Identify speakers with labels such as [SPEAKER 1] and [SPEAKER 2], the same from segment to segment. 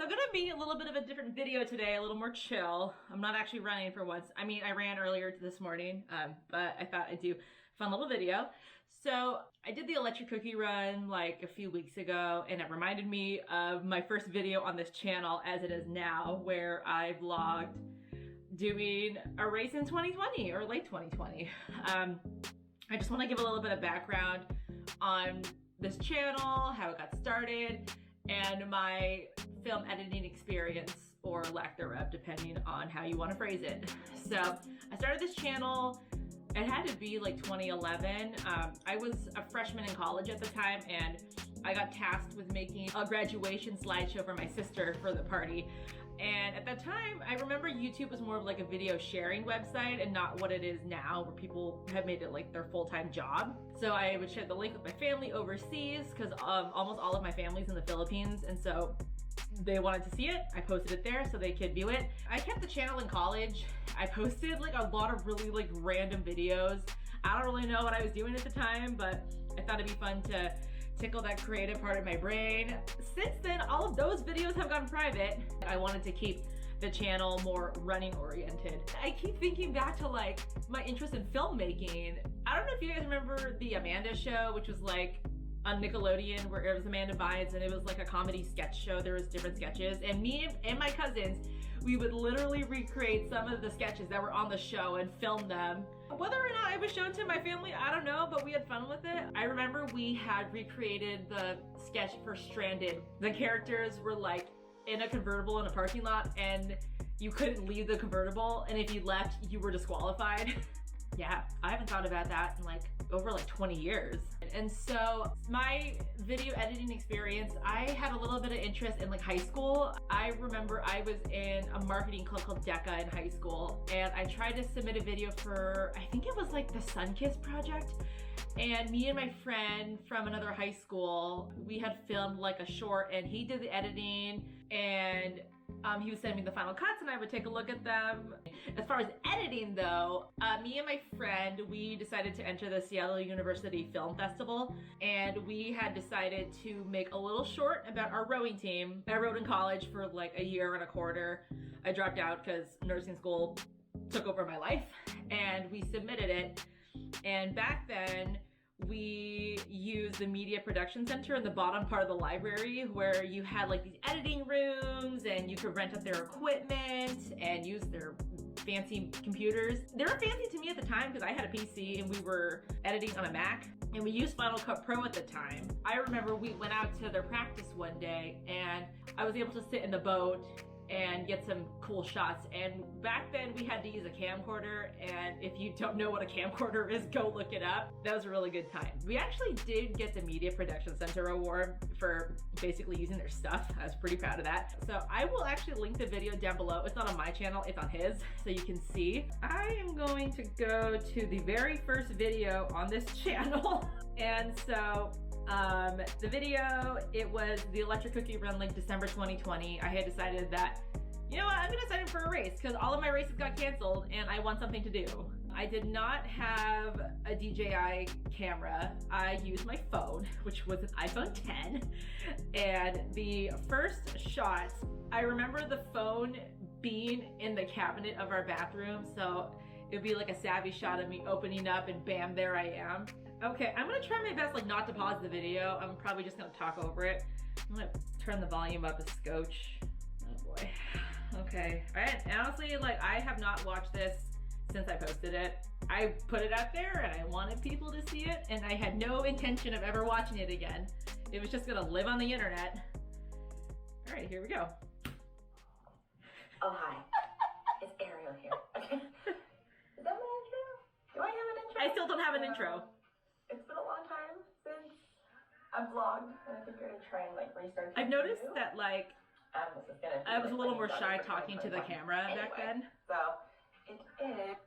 [SPEAKER 1] So gonna be a little bit of a different video today, a little more chill. I'm not actually running for once. I mean, I ran earlier this morning, but I thought I'd do a fun little video. So I did the electric cookie run like a few weeks ago, and it reminded me of my first video on this channel as it is now, where I vlogged doing a race in 2020 or late 2020. I just want to give a little bit of background on this channel, how it got started, and my film editing experience, or lack thereof, depending on how you want to phrase it. So I started this channel, it had to be like 2011. I was a freshman in college at the time, and I got tasked with making a graduation slideshow for my sister for the party. And at that time, I remember YouTube was more of like a video sharing website and not what it is now, where people have made it like their full-time job. So I would share the link with my family overseas, because almost all of my family's in the Philippines, and so they wanted to see it. I posted it there so they could view it. I kept the channel in college. I posted like a lot of really like random videos. I don't really know what I was doing at the time, but I thought it'd be fun to tickle that creative part of my brain. Since then, all of those videos have gone private. I wanted to keep the channel more running oriented. I keep thinking back to like my interest in filmmaking. I don't know if you guys remember the Amanda Show, which was like on Nickelodeon, where it was Amanda Bynes, and it was like a comedy sketch show. There was different sketches, and me and my cousins, we would literally recreate some of the sketches that were on the show and film them. Whether or not it was shown to my family, I don't know, but we had fun with it. I remember we had recreated the sketch for Stranded. The characters were like in a convertible in a parking lot, and you couldn't leave the convertible, and if you left, you were disqualified. Yeah, I haven't thought about that in like over like 20 years. And so my video editing experience, I had a little bit of interest in like high school. I remember I was in a marketing club called DECA in high school, and I tried to submit a video for, I think it was like the Sunkiss project. And me and my friend from another high school, we had filmed like a short, and he did the editing, and he would send me the final cuts and I would take a look at them. As far as editing though, me and my friend, we decided to enter the Seattle University Film Festival, and we had decided to make a little short about our rowing team. I rowed in college for like a year and a quarter. I dropped out because nursing school took over my life, and we submitted it. And back then, we used the Media Production Center in the bottom part of the library, where you had like these editing rooms and you could rent out their equipment and use their fancy computers. They were fancy to me at the time because I had a PC and we were editing on a Mac, and we used Final Cut Pro at the time. I remember we went out to their practice one day, and I was able to sit in the boat and get some cool shots. And back then we had to use a camcorder, and if you don't know what a camcorder is, go look it up. That was a really good time. We actually did get the Media Production Center award for basically using their stuff. I was pretty proud of that. So I will actually link the video down below. It's not on my channel, it's on his, so you can see. I am going to go to the very first video on this channel. And so the video, it was the electric cookie run, like December 2020. I had decided that, you know what, I'm gonna sign up for a race because all of my races got canceled and I want something to do. I did not have a DJI camera. I used my phone, which was an iPhone 10. And the first shot, I remember the phone being in the cabinet of our bathroom. So it would be like a savvy shot of me opening up, and bam, there I am. Okay, I'm gonna try my best like not to pause the video. I'm probably just gonna talk over it. I'm gonna turn the volume up a scotch. Oh boy. Okay, all right, and honestly, like I have not watched this since I posted it. I put it out there and I wanted people to see it, and I had no intention of ever watching it again. It was just gonna live on the internet. All right, here we go.
[SPEAKER 2] Oh, hi. It's Ariel here. Okay. Is that my intro? Do I have an intro?
[SPEAKER 1] I still don't have an intro.
[SPEAKER 2] It's been a long time since I've vlogged, and I think I'm gonna try and like restart.
[SPEAKER 1] I've noticed that like
[SPEAKER 2] this is gonna
[SPEAKER 1] I was a little more shy talking to the camera back then.
[SPEAKER 2] So it is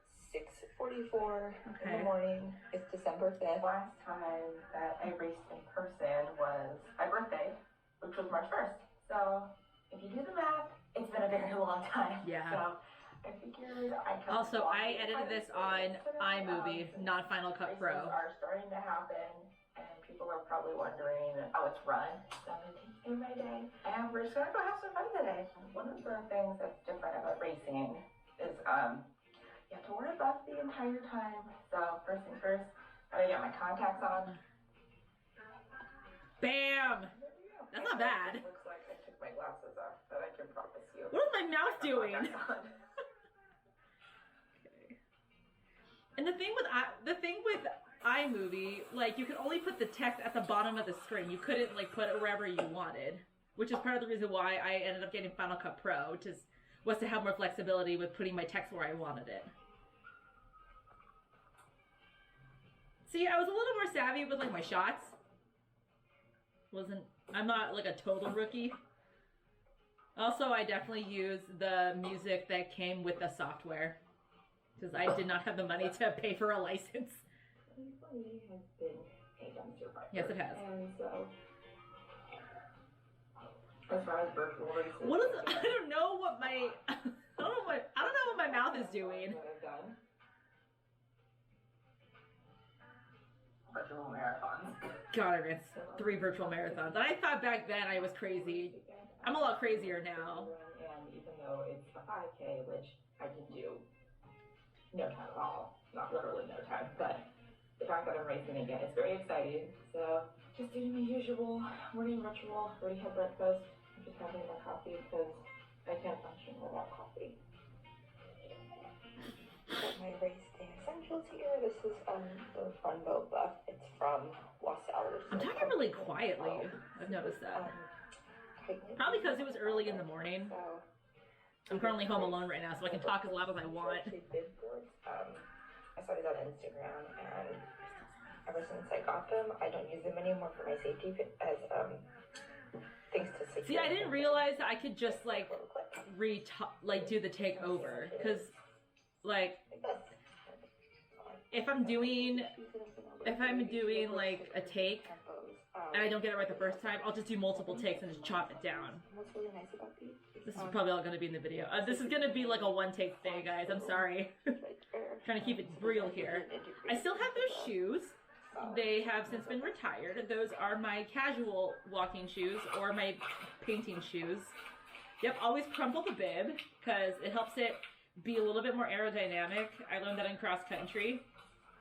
[SPEAKER 2] 6:44 in the morning. It's December 5th. Last time that I raced in person was my birthday, which was March 1st. So if you do the math, it's been a very long time.
[SPEAKER 1] Yeah.
[SPEAKER 2] So I figured
[SPEAKER 1] Also, I edited this on iMovie, not Final Cut Pro.
[SPEAKER 2] Are starting to happen, and people people are probably wondering how it's run. So I'm gonna take you my day, and we're just gonna go have some fun today. One of the things that's different about racing is you have to wear a buff the entire time. So first things first, I gotta get my contacts on.
[SPEAKER 1] Bam! That's not bad.
[SPEAKER 2] It looks like I took my glasses off, but I can promise you.
[SPEAKER 1] What is my mouth doing? Okay. And the thing with iMovie, like, you could only put the text at the bottom of the screen. You couldn't, like, put it wherever you wanted, which is part of the reason why I ended up getting Final Cut Pro, was to have more flexibility with putting my text where I wanted it. See, I was a little more savvy with, like, my shots. I'm not, like, a total rookie. Also, I definitely used the music that came with the software, because I did not have the money to pay for a license.
[SPEAKER 2] 2020 has been a dumpster fire.
[SPEAKER 1] Yes, it has.
[SPEAKER 2] And so, as far as virtual races,
[SPEAKER 1] what is? I don't know what my. I don't know what my mouth is doing.
[SPEAKER 2] That I've done. Virtual marathons.
[SPEAKER 1] God, I ran 3 virtual marathons. And I thought back then I was crazy. I'm a lot crazier now.
[SPEAKER 2] And even though it's a 5K, which I can do no time at all, not literally no time, but the fact that I'm racing again is very exciting. So just doing my usual morning ritual, already had breakfast, I'm just having my coffee because I can't function without coffee. Got my race day essentials here. This is the Funbow buff. It's from Wassellers.
[SPEAKER 1] I'm talking really quietly. I've noticed that. Probably because it was early in the morning. I'm currently home alone right now, so I can talk as loud as I want.
[SPEAKER 2] I saw these on Instagram, and ever since I got them, I don't use them anymore for my safety as things to secure.
[SPEAKER 1] See, I didn't realize I could just like do the take over, because like if I'm doing like a take and I don't get it right the first time, I'll just do multiple takes and just chop it down.
[SPEAKER 2] What's really nice about these?
[SPEAKER 1] This is probably all going to be in the video. This is going to be like a one-take thing, guys. I'm sorry. Trying to keep it real here. I still have those shoes. They have since been retired. Those are my casual walking shoes or my painting shoes. Yep, always crumple the bib because it helps it be a little bit more aerodynamic. I learned that in cross country.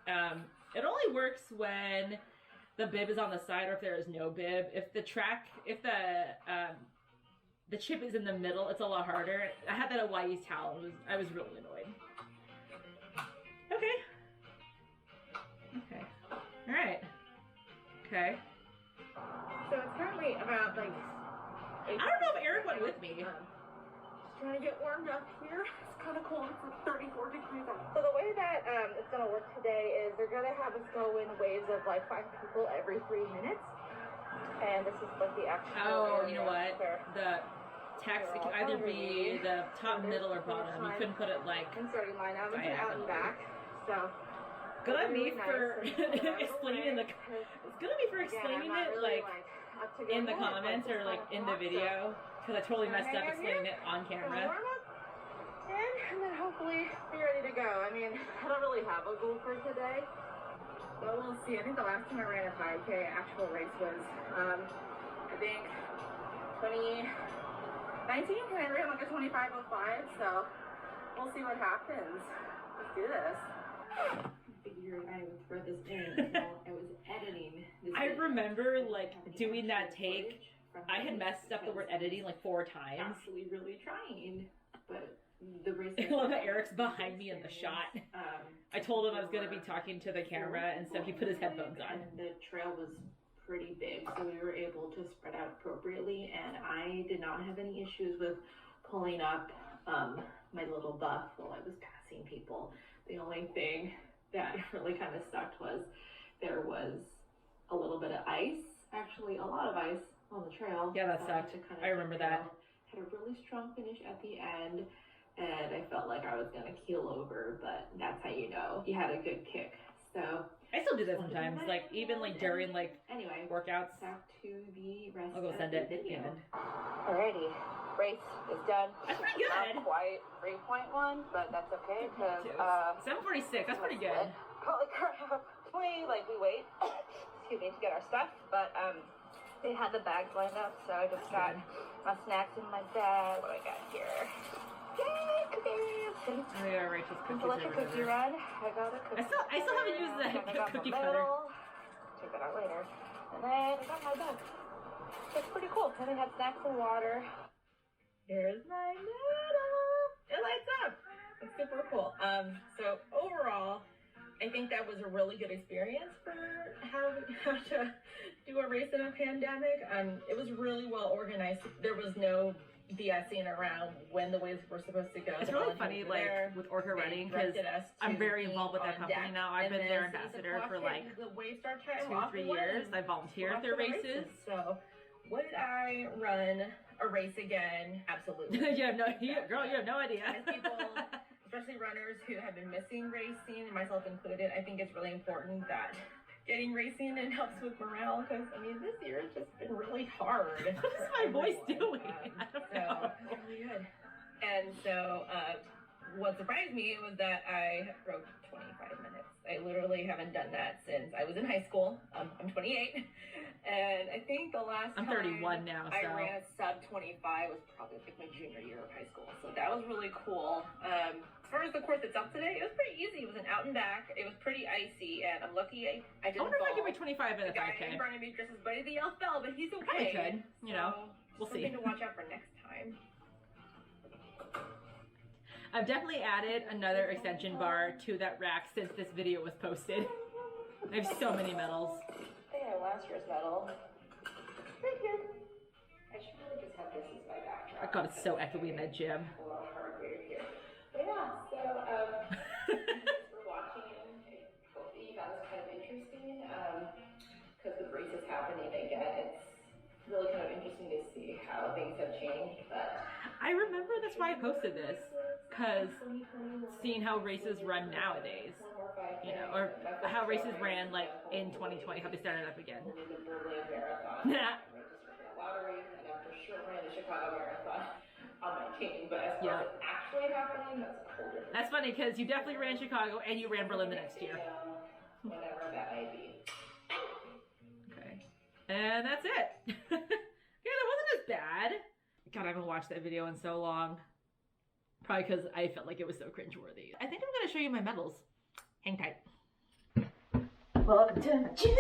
[SPEAKER 1] It only works when the bib is on the side or if there is no bib. If the chip is in the middle, it's a lot harder. I had that at Hawaii's towel. I was really annoyed. Okay. All right. Okay.
[SPEAKER 2] So it's currently about like.
[SPEAKER 1] I don't know if Eric went with me.
[SPEAKER 2] Just trying to get warmed up here. It's kind of cold. It's like 34 degrees out. So the way that it's gonna work today is they're gonna have us go in waves of like 5 people every 3 minutes, and this is like the actual.
[SPEAKER 1] Oh, you know what? The text it can either be the top, middle, or bottom. You couldn't put it like.
[SPEAKER 2] I'm starting line out and out and back. So.
[SPEAKER 1] Good on me for explaining the. It's good on me for explaining it like in the comments or like in the video because I totally messed up explaining it on camera.
[SPEAKER 2] And then hopefully be ready to go. I mean, I don't really have a goal for today, but we'll see. I think the last time I ran a 5K actual race was, I think 2019, and I ran like a 25:05. So we'll see what happens. Let's do this. I would throw this in while I was editing.
[SPEAKER 1] I remember like doing that take. I had messed up the word editing like 4 times.
[SPEAKER 2] Actually, really trying, but the race.
[SPEAKER 1] I love that Eric's behind me in the shot. I told him I was going to be talking to the camera, and so he put his headphones on.
[SPEAKER 2] And the trail was pretty big, so we were able to spread out appropriately, and I did not have any issues with pulling up my little buff while I was passing people. The only thing that really kind of sucked was there was a little bit of ice, actually a lot of ice on the trail.
[SPEAKER 1] Yeah, that sucked. I remember that.
[SPEAKER 2] Had a really strong finish at the end, and I felt like I was gonna keel over, but that's how you know you had a good kick. So
[SPEAKER 1] I still do that sometimes, like even like during like workouts.
[SPEAKER 2] Back to the rest.
[SPEAKER 1] I'll go send it.
[SPEAKER 2] Alrighty, race is done.
[SPEAKER 1] That's pretty good.
[SPEAKER 2] Not quite 3.1, but that's okay because
[SPEAKER 1] 7:46. That's pretty good.
[SPEAKER 2] Holy crap! We wait. to get our stuff, but they had the bags lined up, so I just got my snacks in my bag. What do I got here? Yay, cookies!
[SPEAKER 1] Oh yeah, Rachel's cookies.
[SPEAKER 2] Electric cookie run. I got a cookie.
[SPEAKER 1] I still haven't used the cookie cutter.
[SPEAKER 2] Check that out later. And then I got my bag. It's pretty cool. And I had snacks and water. Here's my medal. It lights up. It's super cool. So overall, I think that was a really good experience for how to do a race in a pandemic. It was really well organized. There was no BSing around when the waves were supposed to go.
[SPEAKER 1] It's really funny, like with Orca Running, because I'm very involved with that company now. I've been their ambassador for like 2-3 years. I volunteer at their races.
[SPEAKER 2] So would I run a race again? Absolutely.
[SPEAKER 1] Girl, you have no idea.
[SPEAKER 2] As people, especially runners who have been missing racing, myself included, I think it's really important that getting racing and helps with morale, because I mean this year has just been really hard.
[SPEAKER 1] What is my voice doing? I don't know.
[SPEAKER 2] It's really good. And so what surprised me was that I broke 25 minutes. I literally haven't done that since I was in high school. I'm 28, and I think the last
[SPEAKER 1] I'm 31 now, so
[SPEAKER 2] I ran a sub 25 was probably like my junior year of high school. So that was really cool. As far as the course itself today, it was pretty easy. It was an out and back. It was pretty icy, and I'm lucky I didn't
[SPEAKER 1] I wonder
[SPEAKER 2] fall.
[SPEAKER 1] if I could be 25 in a 5K.
[SPEAKER 2] The guy in front of me just as Buddy the Elf fell, but he's okay.
[SPEAKER 1] Probably could. You know, we'll see.
[SPEAKER 2] Something to watch out for next time.
[SPEAKER 1] I've definitely added another extension bar to that rack since this video was posted. I have so many medals.
[SPEAKER 2] I think I have last year's medal. Right here. I should really just have this as my backdrop.
[SPEAKER 1] God, it's so echoey in that gym.
[SPEAKER 2] A lot of hard weight here. But yeah, so thanks for watching. Hopefully you found this kind of interesting. Because with races happening again, it's really kind of interesting to see how things have changed. But
[SPEAKER 1] I remember that's why I posted this, because seeing how races run nowadays, you know, or how races ran like in 2020, how they started up again.
[SPEAKER 2] The Berlin Marathon.
[SPEAKER 1] Yeah.
[SPEAKER 2] I registered for the lottery, and I'm for sure ran the Chicago Marathon on my team. But as far as actually happening, that's a whole different.
[SPEAKER 1] That's funny because you definitely ran Chicago and you ran Berlin the next year.
[SPEAKER 2] Whatever that may be.
[SPEAKER 1] Okay. And that's it. Yeah, that wasn't as bad. God, I haven't watched that video in so long. Probably because I felt like it was so cringeworthy. I think I'm going to show you my medals. Hang tight. Welcome to my gym.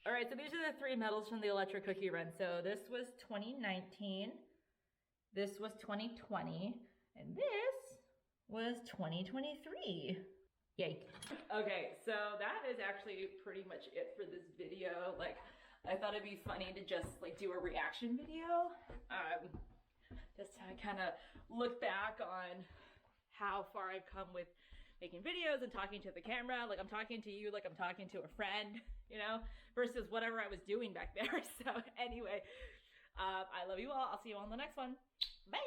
[SPEAKER 1] All right, so these are the 3 medals from the Electric Cookie Run. So this was 2019, this was 2020, and this was 2023. Yay. Okay, so that is actually pretty much it for this video. Like, I thought it'd be funny to just like do a reaction video. Just to kind of look back on how far I've come with making videos and talking to the camera. Like I'm talking to you, like I'm talking to a friend, you know, versus whatever I was doing back there. So anyway, I love you all. I'll see you on the next one. Bye.